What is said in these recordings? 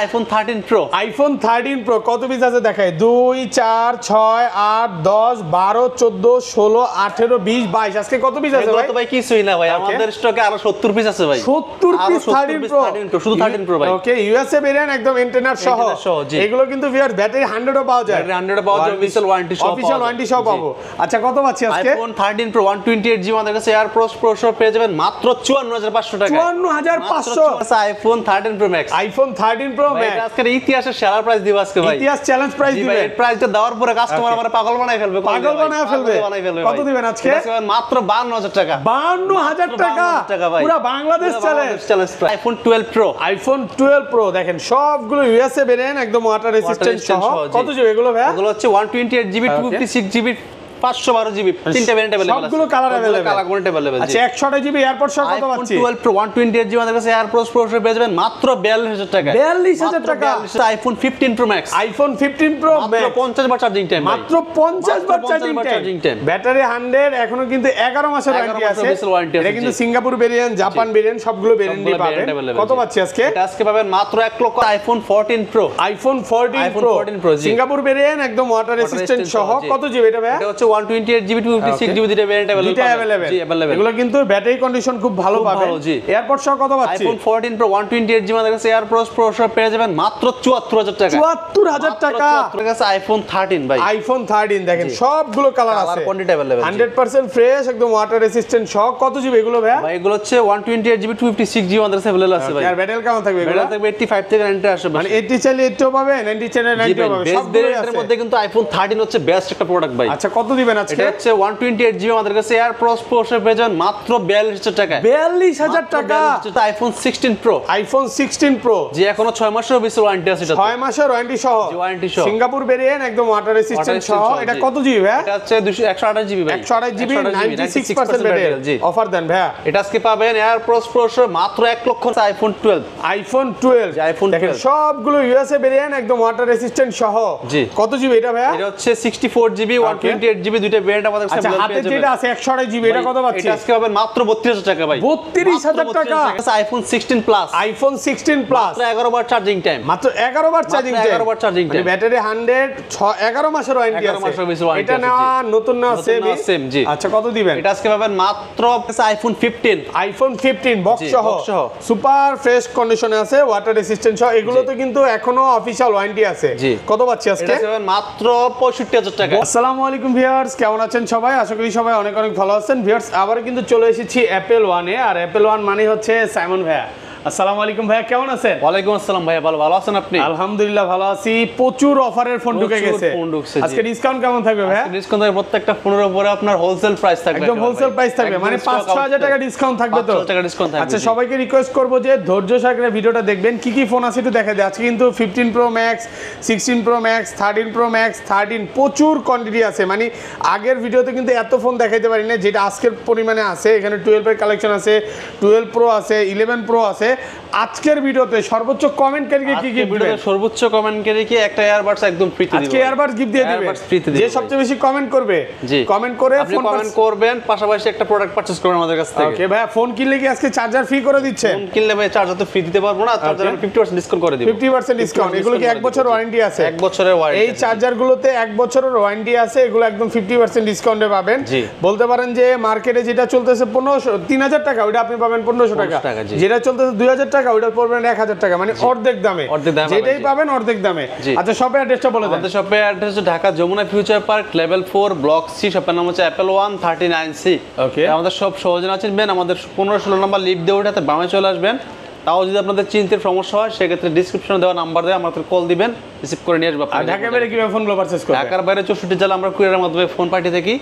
IPhone 13 pro. IPhone 13 pro কত piece আছে দেখাই? 2 4 6 8 10 12 14 16 18 20 22 আজকে কত পিস আছে ভাই? তো ভাই কিছুই না ভাই, আমাদের স্টকে আরো 70 পিস আছে ভাই। 70 পিস 13 প্রো, শুধু 13 প্রো ভাই। ওকে, ইউএসএ ভেরিয়েন্ট একদম ইন্টারনেট সহ। এগুলো কিন্তু ভিউয়ার ব্যাটারি 100 ও পাওয়া যায়, ব্যাটারি 100 পাওয়া যায়, অফিশিয়াল ওয়ারেন্টি সহ, অফিশিয়াল ওয়ারেন্টি সহ পাবো। আচ্ছা কত পাচ্ছি আজকে? আইফোন 13 প্রো 128GB আমাদের কাছে এয়ার প্রসেসর পেয়ে যাবেন মাত্র 54500 টাকা। 54500 iPhone 13 pro max. IPhone 13 pro max আজকে ইতিহাসের সেরা প্রাইস দিব আজকে ভাই। ইতিহাস চ্যালেঞ্জ প্রাইস দিবেন। এই প্রাইসটা দেওয়ার পরে কাস্টমার আমারে পাগল বানায় ফেলবে, পাগল বানায় ফেলবে। কত দিবেন আজকে? মাত্র 52000 টাকা। 52000 টাকা পুরো Bangladesh challenge. IPhone 12 pro. IPhone 12 pro দেখেন সবগুলো ইউএসএ ভেরিয়েন্ট একদম ওয়াটার রেজিস্ট্যান্ট সহ। কত জিবি এগুলো ভাই? এগুলো হচ্ছে 128GB 256GB 512GB তিনটা ভেরিয়েন্ট अवेलेबल আছে, সবগুলো colour available, colour quantity available. আচ্ছা 128GB এয়ারপড সহ কত পাচ্ছি? 12 প্রো 128GB আমাদের কাছে এয়ার প্রসেসর পেয়ে যাবেন মাত্র 42000 টাকা। 42000 টাকা। IPhone 15 pro max. IPhone 15 pro max 50 বার চার্জিং টাইম, মাত্র 50 বার চার্জিং টাইম, ব্যাটারি 100, এখনো কিন্তু 11 মাসের ওয়ারেন্টি আছে। এটা কিন্তু সিঙ্গাপুর ভেরিয়েন্ট, জাপান ভেরিয়েন্ট, সবগুলো ভেরিয়েন্টই পাবেন। কত পাচ্ছি আজকে? এটা আজকে পাবেন মাত্র 1 লক্ষ। IPhone 14 pro. IPhone 14 pro Singapore variant একদম ওয়াটার রেজিস্ট্যান্ট সহ। কত জিবি এটা ভাই? এটা হচ্ছে 128GB 256GB দুটো ভেরিয়েন্ট अवेलेबल। জি अवेलेबल। এগুলো কিন্তু ব্যাটারি কন্ডিশন খুব ভালো পাবেন। এয়ারপড সহ কত পাচ্ছি? আইফোন 14 প্রো 128GB আমাদের কাছে এয়ার প্রসেসর পেয়ে যাবেন মাত্র 74000 টাকা। 74000 টাকা। আপনার কাছে আইফোন 13 ভাই। আইফোন 13 দেখেন সবগুলো কালার আছে, কোয়ান্টিটি अवेलेबल, 100% ফ্রেশ একদম ওয়াটার রেজিস্ট্যান্ট সহ। কত জিবি এগুলো ভাই? ভাই এগুলো হচ্ছে 128GB 256GB আমাদের কাছে अवेलेबल আছে ভাই। আর ব্যাটারি কেমন থাকবে এগুলো? ব্যাটারি থাকবে 85 থেকে 90 আসবে, মানে 80 চাইলে 80 পাবে, 90 চাইলে 90 পাবে, সবগুলো আছে। এর মধ্যে কিন্তু আইফোন 13 হচ্ছে বেস্ট একটা প্রোডাক্ট ভাই। আচ্ছা কত দিবেন আজকে? এটা হচ্ছে 128GB আমাদের কাছে এয়ার প্রসেসর পেয়ে যাবেন মাত্র 42000 টাকা। 42000 টাকা। এটা আইফোন 16 প্রো। আইফোন 16 প্রো যে এখনো 6 মাসের বেশি ওয়ারেন্টি আছে, এটা 6 মাসের ওয়ারেন্টি সহ, ওয়ারেন্টি সহ, সিঙ্গাপুর ভেরিয়েন্ট একদম ওয়াটার রেজিস্ট্যান্ট সহ। এটা কত জিবি ভাই? এটা হচ্ছে 128GB ভাই। 128GB 96% battery. জি অফার দেন ভাই। এটা আজকে পাবেন এয়ার প্রসেসর মাত্র 1 লক্ষ। আইফোন 12। আইফোন 12 আইফোন দেখেন সবগুলো ইউএসএ ভেরিয়েন্ট একদম ওয়াটার রেজিস্ট্যান্ট সহ। জি কত জিবি এটা ভাই? এটা হচ্ছে 64GB 128GB দুটো ভেরিয়েন্ট আমাদের কাছে আচ্ছা হাতে যেটা আছে 128GB এটা কত পাচ্ছি? এটা আজকে পাবেন মাত্র 32000 টাকা ভাই। 32000 টাকা। IPhone 16 plus. আইফোন 16 প্লাস মাত্র 11 বার চার্জিং টাইম, মাত্র 11 বার চার্জিং টাইম, 11 বার চার্জিং টাইম, ব্যাটারি 100 11 মাসের ওয়ারেন্টি আছে। এটা না নতুন না সেম। জি আচ্ছা কত দিবেন? এটা আজকে পাবেন মাত্র আইফোন 15। আইফোন 15 বক্স সহ সুপার ফ্রেশ কন্ডিশনে আছে, ওয়াটার রেজিস্ট্যান্ট সহ। এগুলোতে কিন্তু এখনো অফিশিয়াল ওয়ারেন্টি আছে। কত পাচ্ছি আজকে? এটা পাবেন মাত্র 65000 টাকা। আসসালামু আলাইকুম ভিউয়ার্স, কেমন আছেন সবাই? আশা করি সবাই অনেক অনেক ভালো আছেন। ভিউয়ার্স আবার কিন্তু চলে এসেছি অ্যাপল ওয়ানে, আর অ্যাপল ওয়ান মানে হচ্ছে সাইমন ভাইয়া। আসসালামু আলাইকুম ভাইয়া, কেমন আছেন? ওয়ালাইকুম আসসালাম ভাইয়া, ভালো আছেন আপনি? আলহামদুলিল্লাহ ভালো আছি। প্রচুর অফারের ফোন ঢুকে গেছে। আজকে ডিসকাউন্ট কেমন থাকবে ভাইয়া? ডিসকাউন্ট থাকবে প্রত্যেকটা ফোনের উপরে আপনার হোলসেল প্রাইস থাকবে, একদম হোলসেল প্রাইস থাকবে, মানে 5-6000 টাকা ডিসকাউন্ট থাকবে তো? 500 টাকা ডিসকাউন্ট থাকবে। আচ্ছা সবাইকে রিকোয়েস্ট করব যে ধৈর্য সহকারে ভিডিওটা দেখবেন, কি কি ফোন আছে একটু দেখা যায়। আজকে কিন্তু 15 pro max, 16 pro max, 13 pro max, 13 প্রচুর কোয়ান্টিটি আছে। মানে আগের ভিডিওতে কিন্তু এত ফোন দেখাইতে পারি না যেটা আজকের পরিমাণে আছে। এখানে 12 এর কালেকশন আছে, 12 প্রো আছে, 11 প্রো আছে। আজকের ভিডিওতে সর্বোচ্চ কমেন্টকারীকে কি কি ভিডিওতে সর্বোচ্চ কমেন্টকারীকে একটা এয়ারবাডস একদম ফ্রিতে দিব। আজকে এয়ারবাডস গিফট দিয়ে দিবে যে সবচেয়ে বেশি কমেন্ট করবে। কমেন্ট করে ফোন কমেন্ট করবেন, পাশাপাশি একটা প্রোডাক্ট পারচেজ করবেন আমাদের কাছ থেকে। ওকে ভাই, ফোন কিনলে কি আজকে চার্জার ফ্রি করে দিচ্ছেন? ফোন কিনলে ভাই চার্জার তো ফ্রি দিতে পারবো না, চার্জার 50% ডিসকাউন্ট করে দিব। 50% ডিসকাউন্ট। এগুলো কি 1 বছর ওয়ারেন্টি আছে? 1 বছরের ওয়ারেন্টি। এই চার্জারগুলোতে 1 বছরের ওয়ারেন্টি আছে। এগুলো একদম 50% ডিসকাউন্টে পাবেন। বলতে পারেন যে মার্কেটে যেটা চলতেছে 3000 টাকা, ওটা আপনি পাবেন 1500 টাকা। যেটা চলতেছে 2000 টাকা, ওটা পড়বেন 1000 টাকা, মানে অর্ধেক দামে। যেটাই পাবেন অর্ধেক দামে। আচ্ছা শপের অ্যাড্রেসটা বলে দেন। আমাদের শপের অ্যাড্রেস হচ্ছে Dhaka Jamuna Future Park level 4 block C. শপের নাম হচ্ছে অ্যাপল ওয়ান 39C। ওকে, আমাদের সব সহজে চিনবেন, আমাদের 15-16 নাম্বার লিফট দিয়ে ওঠাতে বামে চলে আসবেন। তাও যদি আপনাদের চিনতে সমস্যা হয় সেক্ষেত্রে ডিসক্রিপশনে দেওয়া নাম্বার দেয় আমাদের কল দিবেন, রিসিভ করে নিয়ে আসবো। আর ঢাকার বাইরে কিভাবে ফোনগুলো পারচেজ করবেন? ঢাকার বাইরে 64 জেলা আমরা কুরিয়ারের মাধ্যমে ফোন পাঠিয়ে থাকি।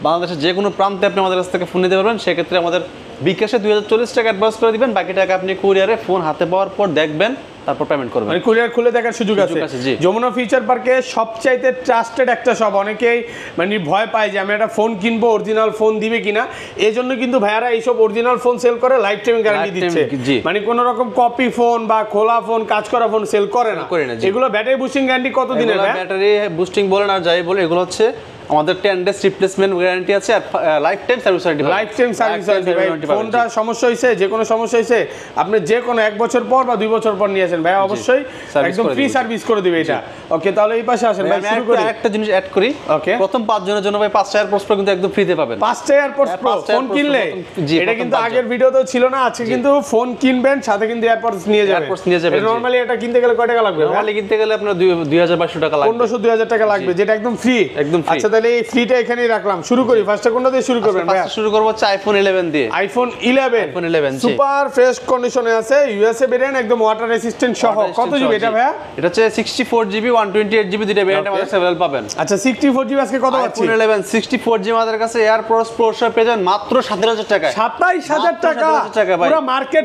বাংলাদেশের যে কোনো প্রান্তে আপনি আমাদের কাছ থেকে ফোন নিতে পারবেন। সেক্ষেত্রে আমাদের বিকাশে 2040 টাকা অ্যাডভান্স করে দিবেন, বাকি টাকা আপনি কুরিয়ারে ফোন হাতে পাওয়ার পর দেখবেন, তারপর পেমেন্ট করবেন। মানে কুরিয়ার খুলে দেখার সুযোগ আছে। যমুনা ফিউচার পার্কে সবচাইতে ট্রাস্টেড একটা শপ। অনেকেই মানে ভয় পায় যে আমি একটা ফোন কিনবো, অরিজিনাল ফোন দিবে কিনা। এই জন্য কিন্তু ভাইয়ারা এইসব অরিজিনাল ফোন সেল করে, লাইফ টাইম গ্যারান্টি দিচ্ছে। মানে কোনো রকম কপি ফোন বা খোলা ফোন, কাজ করা ফোন সেল করে না। এগুলো ব্যাটারি বুস্টিং গ্যারান্টি কত দিনের? ব্যাটারি বুস্টিং বলেন আর যাই বলে, এগুলো হচ্ছে আমাদের 10 ডেজ রিপ্লেসমেন্ট গ্যারান্টি আছে আর lifetime service warranty. Lifetime service warranty ভাই। ফোনটা সমস্যা হইছে, যে কোনো সমস্যা হইছে, আপনি যে কোনো 1 বছর পর বা 2 বছর পর নিয়ে আসেন ভাই, অবশ্যই একদম ফ্রি সার্ভিস করে দিবে এটা। ওকে, তাহলে এই পাশে আসেন ভাই, শুরু করি। আরেকটা জিনিস অ্যাড করি, ওকে, প্রথম 5 জনের জন্য ভাই 5টা এয়ারপোর্টস প্রো কিন্তু একদম ফ্রিতে পাবেন। 5টা এয়ারপোর্টস প্রো ফোন কিনলে, এটা কিন্তু আগের ভিডিওতেও ছিল না, আজকে কিন্তু ফোন কিনবেন সাথে কিন্তু এয়ারপোর্টস নিয়ে যাবেন। নরমালি এটা কিনতে গেলে কয় টাকা লাগবে? নরমালি কিনতে গেলে আপনার 2200 টাকা লাগবে, 1500-2000 টাকা লাগবে, যেটা একদম ফ্রি, একদম ফ্রি। আচ্ছা, তাহলে এই ফ্রিটা এখানেই রাখলাম। শুরু করি, ফার্স্টে কোনটা দিয়ে শুরু করবেন ভাই? শুরু করব হচ্ছে আইফোন 11 দিয়ে। আইফোন 11 সুপার ফ্রেশ কন্ডিশনে আছে, ইউএসএ ভেরিয়েন্ট, একদম ওয়াটার রেসিস্ট্যান্ট সহ। কত জিবি এটা ভাইয়া? এটা হচ্ছে 64GB 128GB দুইটা ভেরিয়েন্ট আমাদের কাছে अवेलेबल পাবেন। আচ্ছা, 64GB আজকে কত পাচ্ছি? আইফোন 11 64GB আমাদের কাছে এয়ারপোর্টস প্রো সহ পেয়ে যাবেন মাত্র 27000 টাকায়। 27000 টাকা পুরো মার্কেট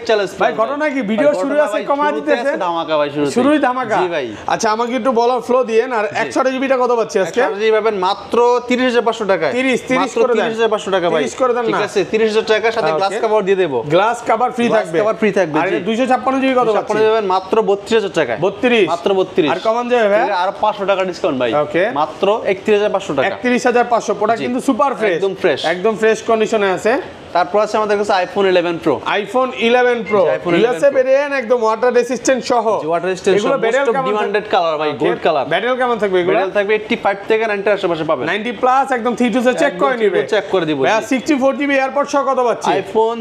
চ্যালেঞ্জ ভাই। ঘটনা কি, ভিডিও শুরু আছে কমা দিতেছে, ধামাকা ভাই, শুরুই ধামাকা। জি ভাই। আচ্ছা, আমাকে একটু বলো ফ্লো দিয়েন। আর 128GBটা কত পাচ্ছি আজকে? 128GB পাবেন মাত্র 30500 টাকায়। 30 করে দেন, 30500 টাকা ভাই, 30 করে দেন না? ঠিক আছে, 30000 টাকার সাথে গ্লাস কভার দিয়ে দেব। গ্লাস কভার ফ্রি থাকবে, কভার ফ্রি থাকবে। আর 256GB কত পাচ্ছি? 256GB পাবেন মাত্র 32000 টাকায়। 32 মাত্র 32। আর কমান যাবে ভাই? আর 500 টাকা ডিসকাউন্ট ভাই। ওকে, মাত্র 31500 টাকা। 31500 প্রোডাক্ট কিন্তু সুপার ফ্রেশ, একদম ফ্রেশ কন্ডিশনে আছে। তারপর আছে আমাদের কাছে iPhone 11 pro. IPhone 11 pro USA variant, একদম ওয়াটার রেসিস্ট্যান্ট সহ। ওয়াটার রেসিস্ট্যান্ট সহ, মোস্ট ডিমান্ডেড কালার ভাই, গোল্ড কালার। ব্যাটেল কেমন থাকবে এগুলো? ব্যাটেল থাকবে 85 থেকে 90 এর আশেপাশে পাবেন। 90 প্লাস, একদম 3 চেক করে নিবে, চেক করে দিব। 64GB এয়ারপোর্ট সহ কত পাচ্ছি? আইফোন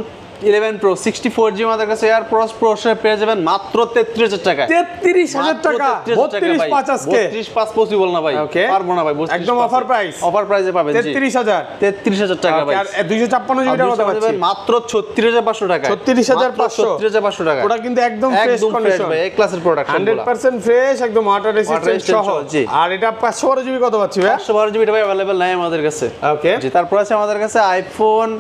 11 প্রো 64GB আমাদের কাছে এয়ারপোর্টস প্রো সহ পেয়ে যাবেন মাত্র 33000 টাকায়। 33000 টাকা, 32.5 আজকে। 32.5 পসিবল না ভাই, পারবো না ভাই, একদম অফার প্রাইস, অফার প্রাইসে পাবেন। 33000 টাকা ভাই। আর 256GB কত পাচ্ছি? মাত্র 36500 টাকা। 36500 টাকা। ওটা কিন্তু একদম ফ্রেশ কন্ডিশন ভাই, এ ক্লাসের প্রোডাক্ট 100% ফ্রেশ, একদম ওয়াটার রেসিস্ট্যান্ট সহ। আর এটা 512GB কত পাচ্ছি ভাই? 512GB ভাই अवेलेबल নাই আমাদের কাছে। ওকে, জি, তারপর আছে আমাদের কাছে iPhone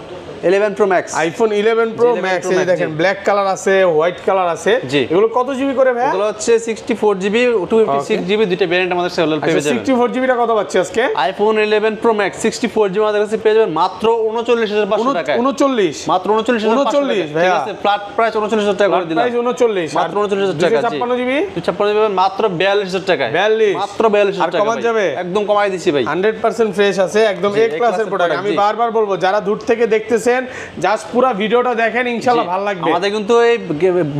11 pro max. IPhone 11 pro max, এই দেখেন ব্ল্যাক কালার আছে, হোয়াইট কালার আছে। এগুলো কত জিবি করে ভাই? এগুলো হচ্ছে 64GB 256GB দুইটা ভেরিয়েন্ট আমাদের কাছে अवेलेबल পেয়ে যাবেন। 64GB টা কত পাচ্ছি আজকে? আইফোন 11 প্রো ম্যাক্স 64GB আমাদের কাছে পেয়ে যাবেন মাত্র 39500 টাকায়। 39 মাত্র 39500 ভাই, ঠিক আছে, ফ্ল্যাট প্রাইস 39000 টাকা করে দিলাম। প্রাইস 39 মাত্র 39000 টাকা। 256GB 256GB মাত্র 42000 টাকায়। 42 মাত্র 42000 টাকা। আর কমান যাবে? একদম কমাই দিছি ভাই। 100% ফ্রেশ আছে, একদম এ ক্লাসের প্রোডাক্ট। আমি বারবার বলবো, যারা দূর থেকে দেখতেছেন, জাস্ট পুরো ভিডিওটা দেখেন, ইনশাআল্লাহ ভালো লাগবে। আমাদের কিন্তু এই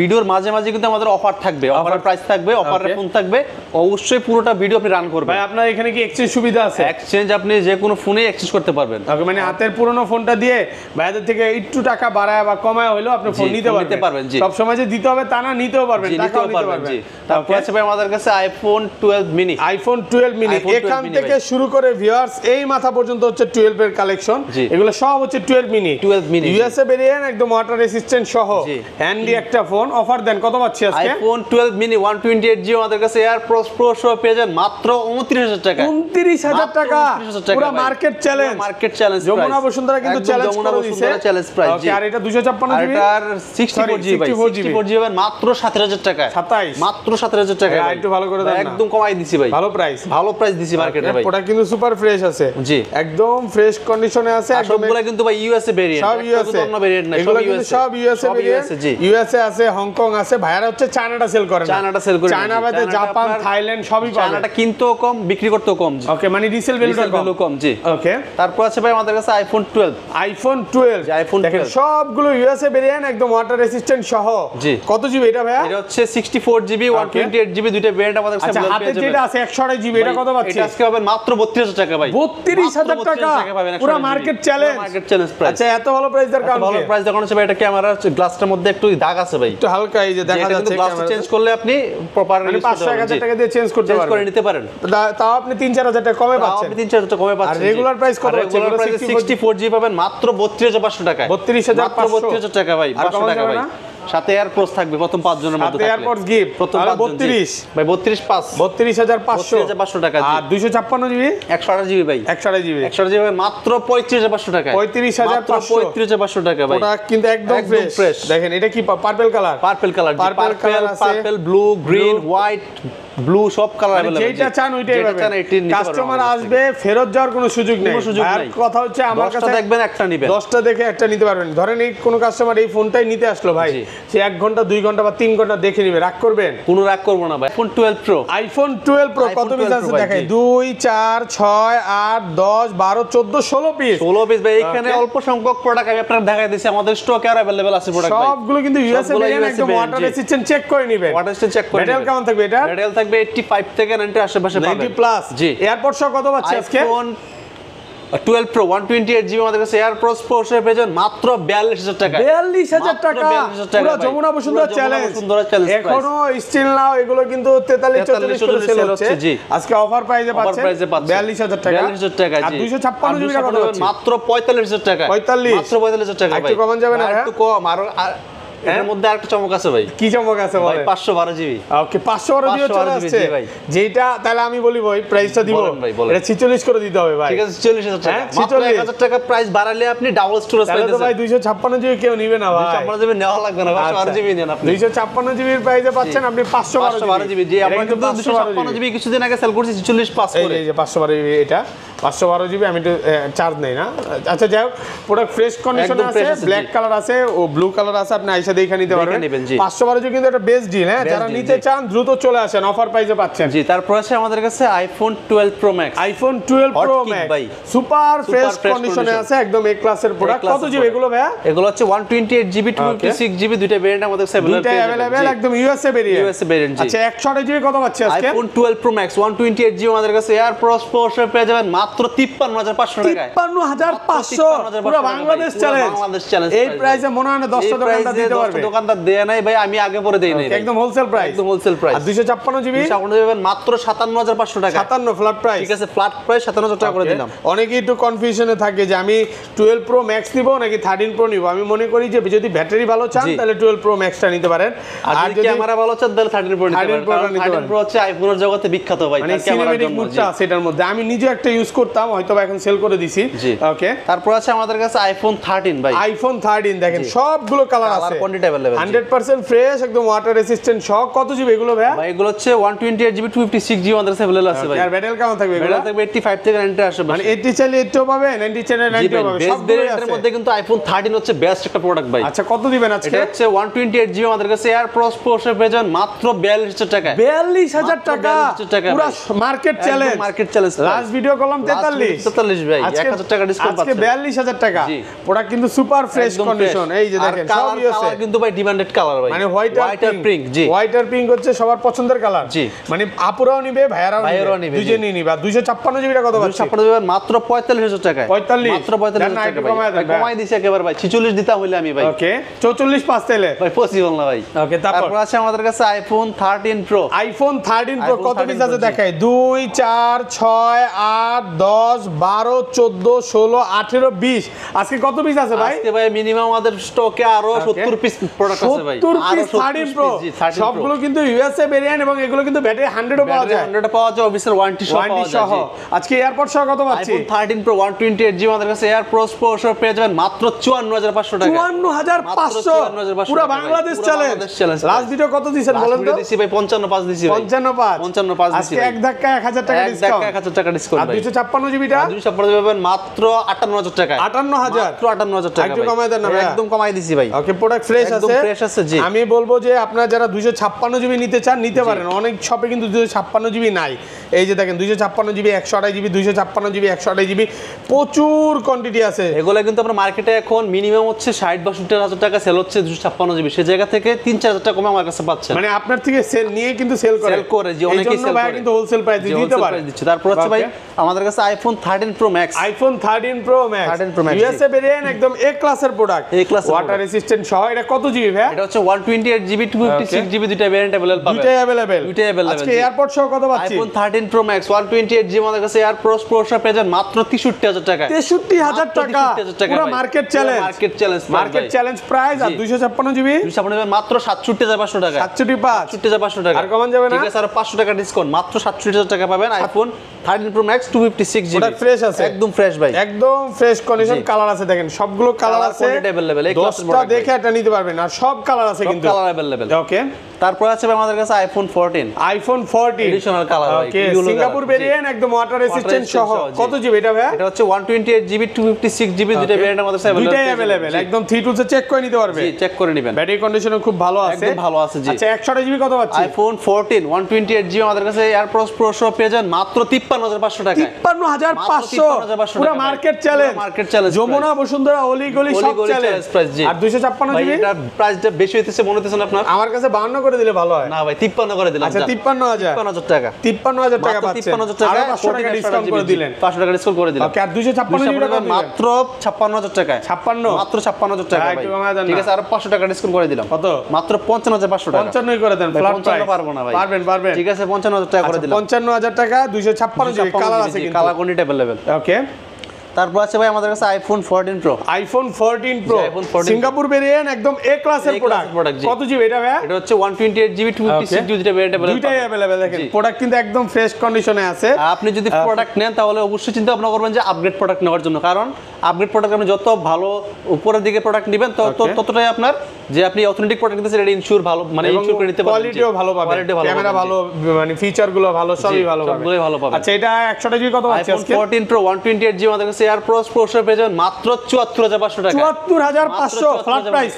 ভিডিওর মাঝে মাঝে কিন্তু আমাদের অফার থাকবে, অফারের প্রাইস থাকবে, অফারের ফোন থাকবে। অবশ্যই পুরোটা ভিডিও আপনি রান করবেন। ভাই, আপনার এখানে কি এক্সচেঞ্জ সুবিধা আছে? এক্সচেঞ্জ আপনি যে কোনো ফোনে এক্সচেঞ্জ করতে পারবেন। ওকে, মানে হাতের পুরনো ফোনটা দিয়ে ভাইদের থেকে একটু টাকা বাড়ায় বা কমায় হইলো আপনি ফোন নিতে পারবেন। সব সময় যে দিতে হবে তা না, নিতেও পারবেন, টাকাও নিতে পারবেন। তারপর আছে ভাই আমাদের কাছে আইফোন 12 মিনি। আইফোন 12 মিনি এখান থেকে শুরু করে ভিউয়ার্স এই মাথা পর্যন্ত হচ্ছে 12 এর কালেকশন। এগুলো সব হচ্ছে 12 মিনি ইউএসএ ভেরিয়েন্ট, একদম ওয়াটার রেসিস্ট্যান্ট সহ, হ্যান্ডি একটা ফোন। অফার দেন, কত পাচ্ছি আজকে? আইফোন 12 মিনি 128GB আমাদের কাছে এয়ারপোর্টস প্রো সহ পেয়ে যাবেন মাত্র 29000 টাকা। 29000 টাকা, পুরো market challenge. Market challenge price. Jamuna Bashundhara কিন্তু চ্যালেঞ্জ করে দিয়েছে, চ্যালেঞ্জ প্রাইস। ওকে, আর এটা 256GB আর 64GB মাত্র 7000 টাকা। 27 মাত্র 7000 টাকা। ভাই, একটু ভালো করে দেন না, একদম কমাই দিছি ভাই, ভালো প্রাইস, ভালো প্রাইস দিছি মার্কেটে ভাই। প্রোডাক্ট কিন্তু সুপার ফ্রেশ আছে, জি, একদম ফ্রেশ কন্ডিশনে আছে। সবগুলা কিন্তু ভাই ইউএসএ ভেরিয়েন্ট, সব ইউএসএ, অন্য ভেরিয়েন্ট না, সব ইউএসএ, সব ইউএসএ ভেরিয়েন্ট। ইউএসএ আছে, হংকং আছে, ভাইরা হচ্ছে চায়নাটা সেল করে, চায়নাটা সেল করে, চায়না বাদে জাপান, থাইল্যান্ড সবই পাবে। চায়নাটা কিনতেও কম, বিক্রি করতেও কম। ওকে, মানে রিসেল ভ্যালু কম। জি, ওকে। তারপর আছে ভাই আমাদের কাছে আইফোন 12। আইফোন 12 দেখেন সবগুলো ইউএসএ ভেরিয়েন্ট, একদম ওয়াটার রেসিস্ট্যান্ট সহ। জি, কত জিবি এটা ভাইয়া? এটা হচ্ছে 64GB 128GB দুইটা ভেরিয়েন্ট আমাদের কাছে अवेलेबल পেয়ে যাবেন। হাতে যেটা আছে 128GB, এটা কত পাচ্ছি? এটা আজকে পাবেন মাত্র 32000 টাকা ভাই। 32000 টাকা, পুরো market challenge, market challenge price. আচ্ছা, এত ভালো প্রাইস দরকার কারণ ভালো প্রাইস দেখানো হচ্ছে ভাই। এটা ক্যামেরা গ্লাসটার মধ্যে একটু দাগ আছে ভাই, একটু হালকা, এই যে দেখা যাচ্ছে। গ্লাসটা চেঞ্জ করলে আপনি প্রপার মানে 5-1000 টাকা দিয়ে চেঞ্জ করতে পারবেন, করে নিতে পারেন। তাও আপনি 3-4000 টাকা কমে পাচ্ছেন। আপনি 3-4000 টাকা কমে পাচ্ছেন। আর রেগুলার প্রাইস কত হচ্ছে? রেগুলার প্রাইস 64GB পাবেন মাত্র 32500 টাকায়। 32500 টাকা ভাই, 500 টাকা ভাই। সাথে এয়ারপোর্টস থাকবে প্রথম 5 জনের মধ্যে, সাথে এয়ারপোর্টস গিফট প্রথম 32 ভাই। 32500 টাকা। আর 256GB 128GB ভাই, 128GB মাত্র 35500 টাকা। 35500 টাকা ভাই। ওটা কিন্তু একদম ফ্রেশ। দেখেন এটা কি purple colour, purple blue, green, white, blue সব কালার মানে যেটা চান ওইটাই পাবেন। কাস্টমার আসবে ফেরত যাওয়ার কোনো সুযোগ নেই। আর কথা হচ্ছে আমার কাছে দেখবেন একটা নেবেন, 10টা দেখে একটা নিতে পারবেন। ধরেন এই কোন কাস্টমার এই ফোনটাই নিতে আসলো ভাই, সে 1 ঘন্টা 2 ঘন্টা বা 3 ঘন্টা দেখে নিবে, রাগ করবেন? কোনো রাগ করব না ভাই। আইফোন 12 প্রো, আইফোন 12 প্রো কত পিস আছে দেখাই? 2 4 6 8 10 12 14 16 পিস। 16 পিস ভাই। এখানে অল্প সংখ্যক প্রোডাক্ট আমি আপনাদের দেখাই দিয়েছি, আমাদের স্টকে আর अवेलेबल আছে প্রোডাক্ট ভাই। সবগুলো কিন্তু ইউএসএ ভেরিয়েন্ট, একদম ওয়াটার রেজিস্ট্যান্ট, চেক করে নেবেন। ওয়াটার রেজিস্ট্যান্ট চেক করে ব্যাটারি কেমন থাকবে এটা? ব্যাটারি থাকবে 85 থেকে 90 আশেপাশে পাবেন। 90 প্লাস। জি। এয়ারপড সহ কত পাচ্ছি আজকে? আইফোন 12 প্রো 128 জিবি আমাদের কাছে এয়ারপডস প্রো এর পেজেন মাত্র 42000 টাকা। 42000 টাকা। পুরো যমুনা বসুন্ধরা চ্যালেঞ্জ। এখনো স্টিল নাও এগুলো কিন্তু 43 44 করে সেল হচ্ছে। আজকে অফার প্রাইসে পাচ্ছেন 42000 টাকা। 42000 টাকা জি। আর 256 জিবি টাকা মাত্র 45000 টাকা। 45 মাত্র 45000 টাকা ভাই। একটু কমান যাবে না? একটু কম। আর এর মধ্যে আরেকটা চমক আছে ভাই। কি চমক আছে ভাই? বলেন। 512 জিবি। ওকে 512 জিবি চলে আসছে যেটা, তাহলে আমি বলি ভাই প্রাইসটা দিব, এটা 46 করে দিতে হবে ভাই। ঠিক আছে 46000 টাকা। মাত্র 1000 টাকা প্রাইস বাড়ালে আপনি ডাবল স্টোরেজ পাইতেছেন। তাহলে তো ভাই 256 জিবি কেউ নিবে না ভাই। 256 জিবি নেওয়া লাগবে না, 512 জিবি নেন আপনি। 256 জিবির প্রাইসে পাচ্ছেন আপনি 512 জিবি। জি, আমরা কিন্তু 256 জিবি কিছুদিন আগে সেল করছি 46 পাস করে। এই যে 512 জিবি, এটা 512 জিবি। আমি একটু চার্জ নেই না। আচ্ছা যাই হোক, প্রোডাক্ট ফ্রেশ কন্ডিশনে আছে, ব্ল্যাক কালার আছে ও ব্লু কালার আছে, আপনি আইসা দেখে নিতে পারবেন। 512 জিবি কিন্তু একটা বেস্ট ডিল। হ্যাঁ, যারা নিতে চান দ্রুত চলে আসেন, অফার প্রাইসে পাচ্ছেন। জি, তারপর আছে আমাদের কাছে iPhone 12 pro max. IPhone 12 pro max super fresh কন্ডিশনে আছে, একদম এ ক্লাসের প্রোডাক্ট। কত জিবি এগুলো ভাইয়া? এগুলো হচ্ছে 128 জিবি 256 জিবি, দুইটা ভেরিয়েন্ট আমাদের কাছে अवेलेबल, একদম ইউএসএ ভেরিয়েন্ট। ইউএসএ ভেরিয়েন্ট জি। আচ্ছা 128 জিবি কত পাচ্ছি আজকে? আইফোন 12 প্রো ম্যাক্স 128 জিবি আমাদের কাছে এয়ারপডস প্রো এর পেয়ে যাবেন মাত্র 53500 টাকায়। 53500 পুরো বাংলাদেশ চ্যালেঞ্জ। এই প্রাইসে মনে হয় না 10টা দোকানদার দিতে পারবে। দোকানদার দেয় নাই ভাই, আমি আগে পরে দেই নাই। একদম হোলসেল প্রাইস, একদম হোলসেল প্রাইস। আর 256 জিবি 256 জিবি মাত্র 57500 টাকা। 57 ফ্ল্যাট প্রাইস। ঠিক আছে, ফ্ল্যাট প্রাইস 57000 টাকা করে দিলাম। অনেকেই একটু কনফিউশনে থাকে যে আমি 12 প্রো ম্যাক্স নিব নাকি 13 প্রো নিব। আমি মনে করি যে যদি ব্যাটারি ভালো চান তাহলে 12 প্রো ম্যাক্সটা নিতে পারেন, আর যদি ক্যামেরা ভালো চান তাহলে 13 প্রো নিতে পারেন। 13 প্রো হচ্ছে আইফোনের জগতে বিখ্যাত ভাই, মানে ক্যামেরার জন্য। সেটার মধ্যে আমি নিজে একটা ইউজ করতাম, হয়তো এখন সেল করে দিছি। ওকে, তারপর আছে আমাদের কাছে আইফোন 13 ভাই। আইফোন 13 দেখেন সবগুলো কালার আছে, 100% ফ্রেশ, একদম ওয়াটার রেজিস্ট্যান্ট সহ। কত জিবি এগুলো ভাই? ভাই এগুলো হচ্ছে 128 জিবি 256 জিবি আমাদের কাছে अवेलेबल আছে ভাই। আর ব্যাটারি কেমন থাকবে এগুলো? ব্যাটারি থাকবে 85 থেকে 90 আসবে। মানে 80 চাইলে 80 পাবে, 90 চাইলে 90 পাবে, সবগুলো আছে। এর মধ্যে কিন্তু আইফোন 13 হচ্ছে বেস্ট একটা প্রোডাক্ট ভাই। আচ্ছা কত দিবেন আজকে? এটা হচ্ছে 128 জিবি আমাদের কাছে এয়ারপডস প্রো এর পেয়ে যাবেন মাত্র 42000 টাকা। 42000 টাকা পুরো market challenge. Market challenge. Last video করলাম 43 ভাই, 1000 টাকা ডিসকাউন্ট পাচ্ছেন। আজকে 42000 টাকা। প্রোডাক্ট কিন্তু সুপার ফ্রেশ কন্ডিশন। এই যে দেখেন সবই আছে। কালার কিন্তু ভাই ডিমান্ডেড কালার ভাই, মানে হোয়াইট আর পিঙ্ক। জি, হোয়াইট আর পিঙ্ক হচ্ছে সবার পছন্দের কালার। জি, মানে আপুরাও নিবে, ভাইয়ারাও নিবে, দুজনেই নিবে। 256 জিবি টাকা কত পাচ্ছি? 256 জিবি মাত্র 45000 টাকা। 45 মাত্র 45000 টাকা ভাই। কমাই দিছি একেবারে ভাই, 46 দিতাম হইলে আমি ভাই। ওকে 44 পাস তাইলে ভাই পসিবল না ভাই। ওকে, তারপর আছে আমাদের কাছে আইফোন 13 প্রো। আইফোন 13 প্রো কত পিস আছে দেখাই? 2 4 6 8 10 12 14 16 18 20। আজকে কত পিস আছে ভাই? আজকে ভাই মিনিমাম আমাদের স্টকে আরো 70 পিস প্রোডাক্ট আছে ভাই। 70 পিস 13 প্রো। সবগুলো কিন্তু ইউএসএ ভেরিয়েন্ট এবং এগুলো কিন্তু ব্যাটারি 100 পাওয়া যায়। 100 পাওয়া যায়, অফিসের ওয়ারেন্টি সহ পাওয়া যায়। আজকে এয়ারপড সহ কত পাচ্ছি? আইফোন 13 প্রো 128 জিবি আমাদের কাছে এয়ারপডস প্রো সহ পেয়ে যাবেন মাত্র 54500 টাকা। 54500 পুরো বাংলাদেশ চ্যালেঞ্জ। লাস্ট ভিডিও কত দিবেন বলেন তো? দিছি ভাই 55 দিছি ভাই। 55 দিছি। আজকে এক ধাক্কা 1000 টাকা ডিসকাউন্ট। 1000 টাকা ডিসকাউন্ট ভাই। আর 256 জিবিটা? 256 জিবি পাবেন মাত্র 58000 টাকা। 58000 মাত্র 58000 টাকা। একটু কমাই দেন না ভাই। একদম কমাই দিছি ভাই। ওকে, প্রোডাক্ট ফ্রেশ আছে, একদম ফ্রেশ আছে জি। আমি বলবো যে আপনারা যারা 256 জিবি নিতে চান নিতে পারেন। অনেক শপে কিন্তু 256 জিবি নাই। এই যে দেখেন 256 জিবি 128 জিবি 256 জিবি 128 জিবি প্রচুর কোয়ান্টিটি আছে। এগুলো কিন্তু আমরা মার্কেটে এখন মিনিমাম হচ্ছে 60-62 টাকা সেল হচ্ছে 256 জিবি। সেই জায়গা থেকে 3-4 টাকা কমে আমার কাছে পাচ্ছেন। মানে আপনার থেকে সেল নিয়ে কিন্তু সেল করে যে অনেকেই সেল করে কিন্তু হোলসেল প্রাইস দিতে পারে। তারপর হচ্ছে ভাই আমাদের কাছে iPhone 13 pro max. IPhone 13 pro max USA variant, একদম এ ক্লাসের প্রোডাক্ট, ওয়াটার রেজিস্ট্যান্ট সহ। এটা কত জিবি ভাই? এটা হচ্ছে 128 জিবি 256 জিবি, দুইটা ভেরিয়েন্ট अवेलेबल পাবেন। দুইটাই अवेलेबल। আজকে এয়ারপড সহ কত পাচ্ছি? আইফোন 13 প্রো ম্যাক্স 128 জিবি আমাদের কাছে এয়ারপডস প্রো সহ পেয়ে যাবেন মাত্র 63000 টাকা। 63000 টাকা পুরো market challenge. Market challenge price. আর 256 জিবি 256 মাত্র 67500 টাকা। 67500 টাকা। আর কমান যাবে না? ঠিক আছে, আর 500 টাকা ডিসকাউন্ট, মাত্র 67000 টাকা পাবেন iPhone 13 pro max 256 256 GB product fresh আছে একদম ফ্রেশ ভাই একদম ফ্রেশ কন্ডিশন কালার আছে দেখেন সবগুলো কালার আছে अवेलेबल এই ক্লাসের দশটা দেখে এটা নিতে পারবেন আর সব কালার আছে কিন্তু কালার अवेलेबल ওকে তারপর আছে ভাই আমাদের কাছে আইফোন 14 আইফোন 14 এডিশনাল কালার ভাই ওকে সিঙ্গাপুর ভেরিয়েন্ট একদম ওয়াটার রেসিস্ট্যান্ট সহ কত জিবি এটা ভাই এটা হচ্ছে 128 জিবি 256 জিবি দুটো ভেরিয়েন্ট আমাদের কাছে দুটাই अवेलेबल একদম 3 টুলসে চেক করে নিতে পারবে জি চেক করে নেবেন ব্যাটারি কন্ডিশনও খুব ভালো আছে একদম ভালো আছে জি আচ্ছা 128 জিবি কত পাচ্ছি আইফোন 14 128 জিবি আমাদের কাছে এয়ারপডস প্রো সহ পেয়ে যান মাত্র 53500 টাকায় 53500 পুরো মার্কেট চ্যালেঞ্জ যমুনা বসুন্ধরা অলি গলি সব চ্যালেঞ্জ প্রাইস জি আর 256 জিবি এটা প্রাইসটা বেশি হইতেছে মনে হইতেছে না আপনার আমার কাছে 52 করে দিলে ভালো হয় না ভাই 53 করে দিলাম আচ্ছা 53000 টাকা 53000 টাকা পাচ্ছেন 53000 টাকা আর 500 টাকা ডিসকাউন্ট করে দিলেন 500 টাকা ডিসকাউন্ট করে দিলাম ওকে আর 256 জিবি টাকা মাত্র 56000 টাকায় 56 মাত্র 56000 টাকা ভাই ঠিক আছে আর 500 টাকা ডিসকাউন্ট করে দিলাম কত মাত্র 55500 টাকা 55 করে দেন ফ্ল্যাট প্রাইস পারবো না ভাই পারবেন ঠিক আছে 55000 টাকা করে দিলাম 55000 টাকা 256 জিবি কালার আছে কিন্তু কালার কোয়ান্টিটি अवेलेबल ওকে তারপর আছে ভাই আমাদের কাছে iPhone 14 pro iPhone 14 pro iPhone 14 Singapore variant একদম এ ক্লাসের প্রোডাক্ট কত জিবি এটা ভাই এটা হচ্ছে 128 জিবি 256 জিবি দুটো ভেরিয়েন্ট अवेलेबल দুইটাই अवेलेबल দেখেন প্রোডাক্ট কিন্তু একদম ফ্রেশ কন্ডিশনে আছে আপনি যদি প্রোডাক্ট নেন তাহলে অবশ্যই চিন্তা ভাবনা করবেন যে আপগ্রেড প্রোডাক্ট নেওয়ার জন্য কারণ আপগ্রেড প্রোডাক্ট আপনি যত ভালো উপরের দিকে প্রোডাক্ট নেবেন ততটাই আপনার যে আপনি অথেন্টিক প্রোডাক্ট নিতেছেন এটা ইনসিওর ভালো মানে ইনসিওর করে নিতে পারবেন কোয়ালিটিও ভালো পাবেন ক্যামেরা ভালো মানে ফিচার গুলো ভালো সবই ভালো পাবেন সবগুলোই ভালো পাবেন আচ্ছা এটা 100 জিবি কত আছে আজকে আইফোন 14 প্রো 128 জিবি আমাদের কাছে এয়ারপডস প্রো সহ পেয়ে যাবেন মাত্র 74500 টাকা 74500 ফ্ল্যাট প্রাইস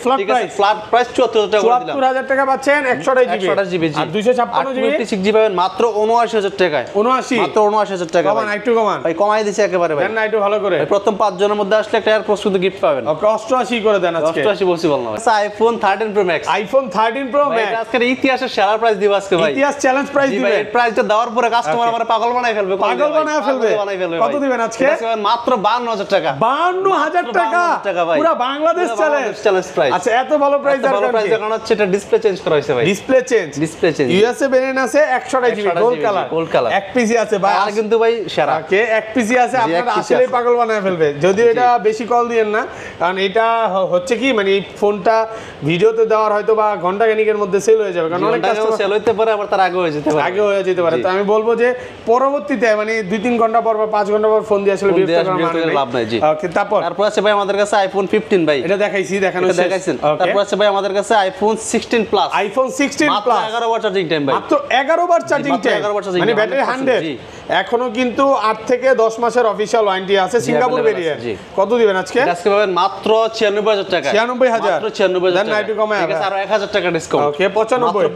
ফ্ল্যাট প্রাইস 74000 টাকা করে দিলাম 74000 টাকা পাচ্ছেন 128 জিবি জি আর 256 জিবি 256 জিবি পাবেন মাত্র 79000 টাকায় 79 মাত্র 79000 টাকা কমান একটু কমান ভাই কমাই দিছি একেবারে ভাই দেন না একটু ভালো করে ভাই প্রথম 5 জনের মধ্যে আসলে একটা এয়ারপডস কিন্তু গিফট পাবেন ওকে 88 করে দেন আজকে 88 বলছি বললাম iPhone 13 pro max iPhone 13 pro max আজকের ইতিহাসের সেরা প্রাইস দিব আজকে ভাই ইতিহাস চ্যালেঞ্জ প্রাইস জি দিবেন ভাই এই প্রাইসটা দেওয়ার পরে কাস্টমার আমারে পাগল বানায় ফেলবে কত দিবেন আজকে মাত্র 52000 টাকা 52000 টাকা ভাই পুরো বাংলাদেশ চ্যালেঞ্জ প্রাইস আচ্ছা এত ভালো প্রাইস আর কারণ হচ্ছে এটা ডিসপ্লে চেঞ্জ করা হয়েছে ভাই ডিসপ্লে চেঞ্জ ইউএসএ ভেরিয়েন্ট আছে 128 জিবি গোল্ড কালার এক পিসি আছে ভাই আর কিন্তু ভাই সেরা ওকে এক পিসি আছে আপনারা আসলেই পাগল বানায় ফেলবে যদিও এটা বেশি কল দিয়েন না কারণ এটা হচ্ছে কি মানে এই ফোনটা ভিডিওতে দেওয়ার হয়তো বা ঘন্টা খানিকের মধ্যে সেল হয়ে যাবে কারণ অনেক কাস্টমার সেল হইতে পারে আবার তার আগে হয়ে যেতে পারে তো আমি বলবো যে পরবর্তীতে মানে 2-3 ঘন্টা পর বা 5 ঘন্টা পর ফোন দিয়ে আসলে বিরক্ত করার মানে লাভ নাই জি ওকে তারপর আছে ভাই আমাদের কাছে আইফোন 15 ভাই এটা দেখাইছেন তারপর আছে ভাই আমাদের কাছে আইফোন 16 প্লাস আইফোন 16 প্লাস 11 বার চার্জিং টাইম ভাই মাত্র 11 বার চার্জিং টাইম মানে ব্যাটারি 100 এখনো কিন্তু 8 থেকে 10 মাসের অফিশিয়াল ওয়ারেন্টি আছে সিঙ্গাপুর ভেরিয়েন্ট কত দিবেন আজকে পাবেন মাত্র 96000 টাকা 96000 মাত্র 96000 দেন না একটু কমায় ঠিক আছে আর 1000 টাকা ডিসকাউন্ট ওকে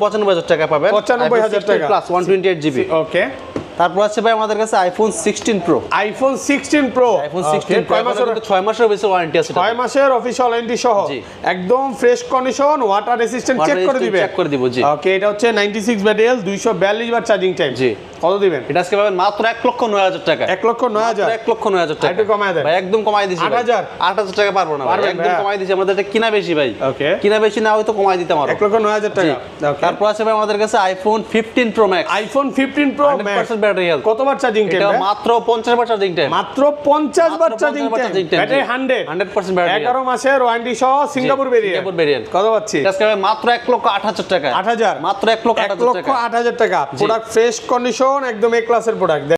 95 টাকা পাবেন 95000 টাকা প্লাস 128 জিবি ওকে তারপর আছে ভাই আমাদের কাছে iPhone 16 pro iPhone 16 pro iPhone 16 pro মাসের 6 মাসের বেশি ওয়ারেন্টি আছে 6 মাসের অফিশিয়াল ওয়ারেন্টি সহ একদম fresh condition water resistant check করে দিব জি ওকে এটা হচ্ছে 96 ব্যাটারি 242 বার চার্জিং টাইম জি কত দিবেন এটা আজকে পাবেন মাত্র 1,09,000 টাকা 1,09,000 1,09,000 টাকা একটু কমায় দেন ভাই একদম কমাই দিছি 8,000 টাকা পারবো না ভাই একদম কমাই দিছি আমাদের এটা কিনা বেশি ভাই ওকে কিনা বেশি না হয়তো কমাই দিতে পারো 1,09,000 টাকা তারপর আছে ভাই আমাদের কাছে iPhone 15 pro max iPhone 15 pro max 100% battery health কতবার চার্জিং টাইম এটা মাত্র 50 বার চার্জিং টাইম মাত্র 50 বার চার্জিং টাইম ব্যাটারি 100% ব্যাটারি 11 মাসের ওয়ারেন্টি সহ সিঙ্গাপুর ভেরিয়েন্ট কত পাচ্ছি আজকে মাত্র 1,08,000 টাকা 8,000 মাত্র 1,08,000 টাকা 1,08,000 টাকা প্রোডাক্ট ফ্রেশ কন্ডিশন একদম এ ক্লাসের প্রোডাক্ট